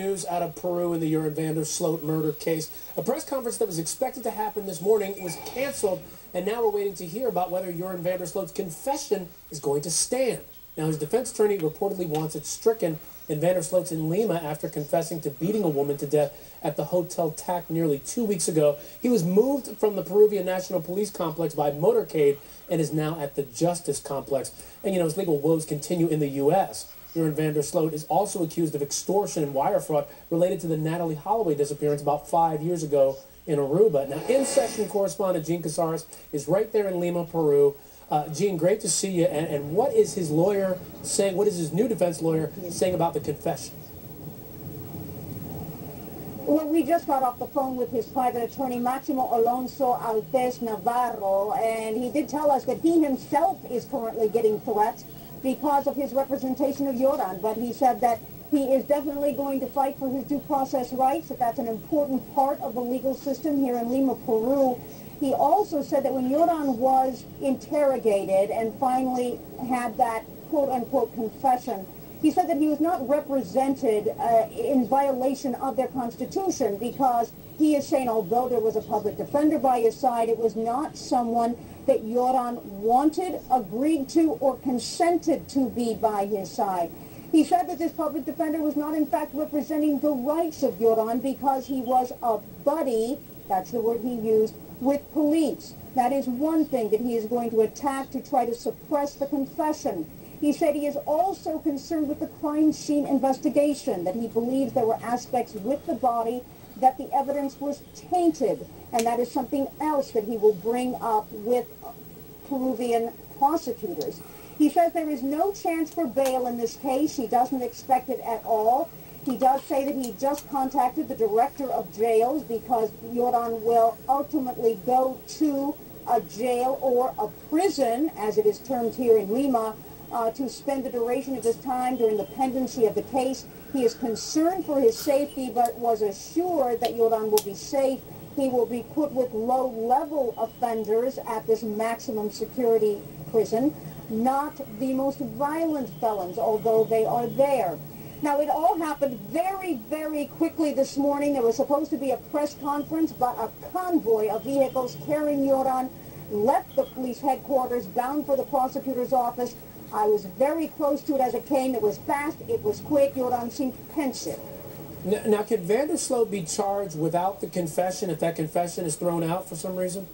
news out of Peru in the Joran Sloot murder case. A press conference that was expected to happen this morning was canceled, and now we're waiting to hear about whether Joran Sloot's confession is going to stand. Now, his defense attorney reportedly wants it stricken, and Sloot's in Lima after confessing to beating a woman to death at the Hotel TAC nearly 2 weeks ago. He was moved from the Peruvian National Police Complex by motorcade and is now at the Justice Complex. And, his legal woes continue in the U.S. Joran Sloot is also accused of extortion and wire fraud related to the Natalie Holloway disappearance about 5 years ago in Aruba. Now, in-session correspondent Gene Casares is right there in Lima, Peru. Gene, great to see you. And what is his lawyer saying? What is his new defense lawyer saying about the confession? Well, we just got off the phone with his private attorney, Máximo Alonso Altés Navarro, and he did tell us that he himself is currently getting threats because of his representation of Joran. But he said that he is definitely going to fight for his due process rights, that that's an important part of the legal system here in Lima, Peru. He also said that when Joran was interrogated and finally had that quote-unquote confession, he said that he was not represented in violation of their constitution, because he is saying although there was a public defender by his side, it was not someone that Joran wanted, agreed to, or consented to be by his side. He said that this public defender was not in fact representing the rights of Joran because he was a buddy, that's the word he used, with police. That is one thing that he is going to attack to try to suppress the confession. He said he is also concerned with the crime scene investigation, that he believes there were aspects with the body that the evidence was tainted, and that is something else that he will bring up with Peruvian prosecutors. He says there is no chance for bail in this case. He doesn't expect it at all. He does say that he just contacted the director of jails because Joran will ultimately go to a jail or a prison, as it is termed here in Lima, to spend the duration of his time during the pendency of the case. He is concerned for his safety, but was assured that Joran will be safe. He will be put with low-level offenders at this maximum security prison, not the most violent felons, although they are there. Now, it all happened very, very quickly this morning. There was supposed to be a press conference, but a convoy of vehicles carrying Joran left the police headquarters bound for the prosecutor's office. I was very close to it as it came. It was fast, it was quick. Joran seemed pensive. Now, could Sloot be charged without the confession if that confession is thrown out for some reason?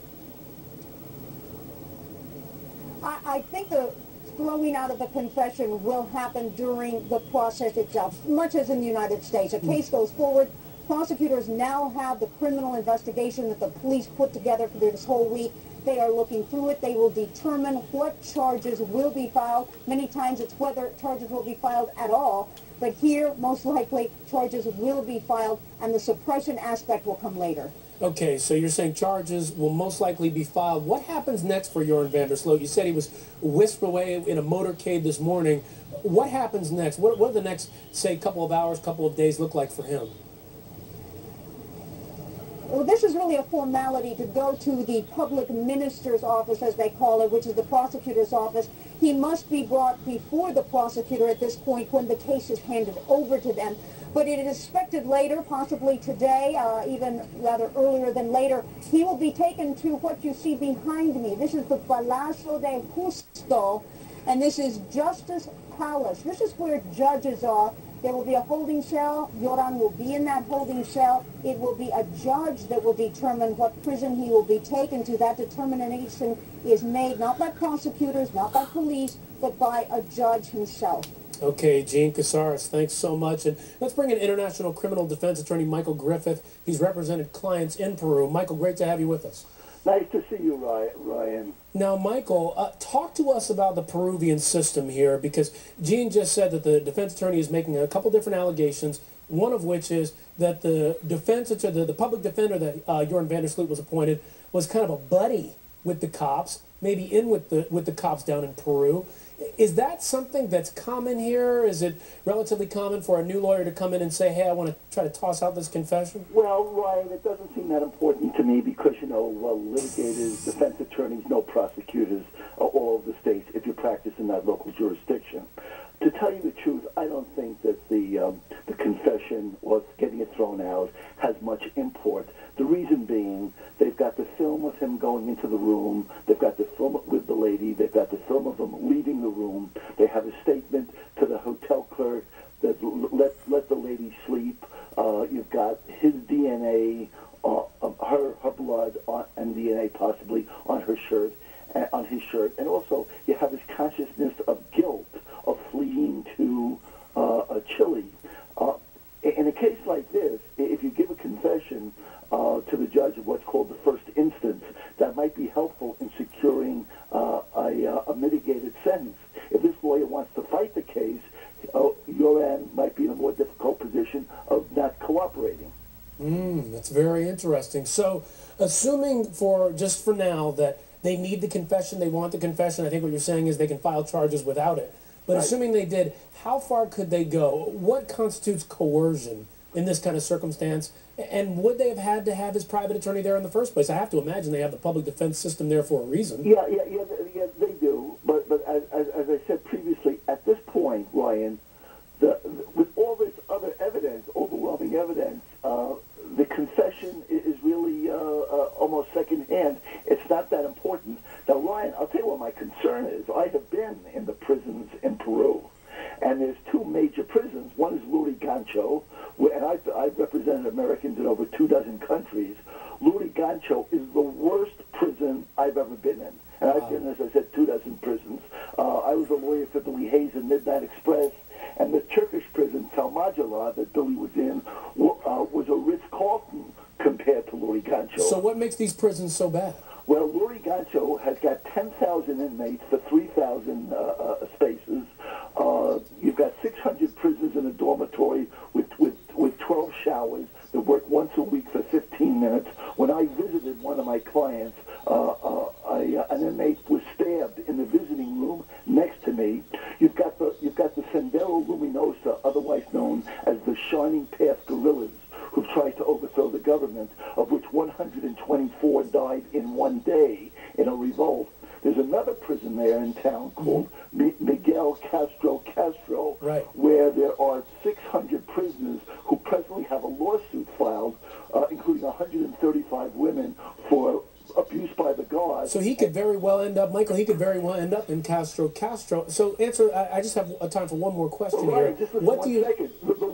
I think the throwing out of the confession will happen during the process itself, much as in the United States. A case goes forward. Prosecutors now have the criminal investigation that the police put together for this whole week. They are looking through it. They will determine what charges will be filed. Many times it's whether charges will be filed at all. But here, most likely, charges will be filed, and the suppression aspect will come later. Okay, so you're saying charges will most likely be filed. What happens next for Joran Sloot? You said he was whisked away in a motorcade this morning. What happens next? What do the next, say, couple of hours, couple of days look like for him? Well, this is really a formality to go to the public minister's office, as they call it, which is the prosecutor's office. He must be brought before the prosecutor at this point when the case is handed over to them. But it is expected later, possibly today, even rather earlier than later, he will be taken to what you see behind me. This is the Palacio de Justo, and this is Justice Palace. This is where judges are. There will be a holding cell. Joran will be in that holding cell. It will be a judge that will determine what prison he will be taken to. That determination is made not by prosecutors, not by police, but by a judge himself. Okay, Gene Casares, thanks so much. And let's bring in international criminal defense attorney Michael Griffith. He's represented clients in Peru. Michael, great to have you with us. Nice to see you, Ryan. Now, Michael, talk to us about the Peruvian system here, because Gene just said that the defense attorney is making a couple different allegations, one of which is that the defense attorney, the public defender that Joran Sloot was appointed, was kind of a buddy with the cops, maybe in with the cops down in Peru. Is that something that's common here? Is it relatively common for a new lawyer to come in and say, hey, I want to try to toss out this confession? Well, Ryan, it doesn't seem that important to me because, litigators, defense attorneys, no prosecutors all over the states if you practice in that local jurisdiction. To tell you the truth, I don't think that the confession or getting it thrown out has much import. The reason being, they've got the film of him going into the room, they've got the film with the lady, they've got the film of him leaving the room, they have a statement to the hotel clerk that let the lady sleep. You've got his DNA, her blood, and DNA possibly on her shirt, on his shirt, and also you have his consciousness of guilt of fleeing to Chile. In a case like this, if you give a confession to the judge of what's called the first instance, that might be helpful in securing a mitigated sentence. If this lawyer wants to fight the case, Joran might be in a more difficult position of not cooperating. That's very interesting. So, assuming just for now that they need the confession, they want the confession, I think what you're saying is they can file charges without it. But right. Assuming they did, how far could they go? What constitutes coercion in this kind of circumstance? And would they have had to have his private attorney there in the first place? I have to imagine they have the public defense system there for a reason. Yeah, they do. But as I said previously, at this point, Ryan, with all this other evidence, overwhelming evidence, the confession is really almost secondhand. It's not that important. Now, Ryan, I'll tell you what my concern is. I have been in the prisons in Peru, and there's two major prisons. One is Lurigancho, and I've represented Americans in over 24 countries. Lurigancho is the worst prison I've ever been in. And I've been, as I said, 24 prisons. I was a lawyer for Billy Hayes and Midnight Express. And the Turkish prison, Salmajala, that Billy was in, was a Ritz-Carlton compared to Lurigancho. So what makes these prisons so bad? Well, Lurigancho has got 10,000 inmates for 3,000 spaces. You've got 600 prisoners in a dormitory with 12 showers that work once a week for 15 minutes. When I visited one of my clients, an inmate was stabbed in the visiting room next to me. You've got the Sendero Luminosa, otherwise known as the Shining Path guerrillas, who tried to overthrow the government, of which 124 died in one day in a revolt. There's another prison there in town called Miguel Castro, right, where there are 600 prisoners who presently have a lawsuit filed, including 135 women for abuse by the guards. So he could very well end up, Michael, he could very well end up in Castro. So I just have time for one more question here. Just what do you... second.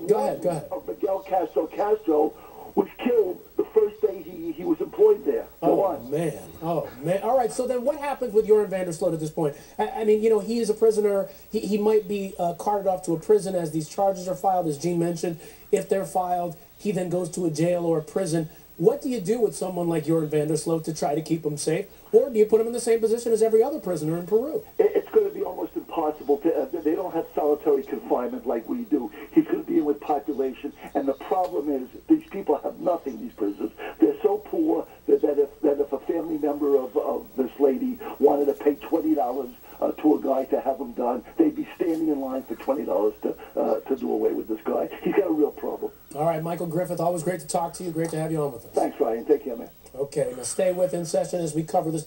Go ahead. Of Miguel Castro was killed the first day he was employed there. Oh, man. All right, so then what happens with Joran van der Sloot at this point? I mean, he is a prisoner. He might be carted off to a prison as these charges are filed, as Gene mentioned. If they're filed, he then goes to a jail or a prison. What do you do with someone like Joran van der Sloot to try to keep him safe? Or do you put him in the same position as every other prisoner in Peru? It's going to be almost impossible. They don't have solitary confinement like we do. He's going to be in with population. And the problem is these people have nothing, these prisoners. They're so poor that if a family member of this lady wanted to pay $20 to a guy to have him done, they'd be standing in line for $20 to do away with this guy. He's got a real problem. All right, Michael Griffith, always great to talk to you. Great to have you on with us. Thanks, Ryan. Take care, man. Okay, now stay with In Session as we cover this.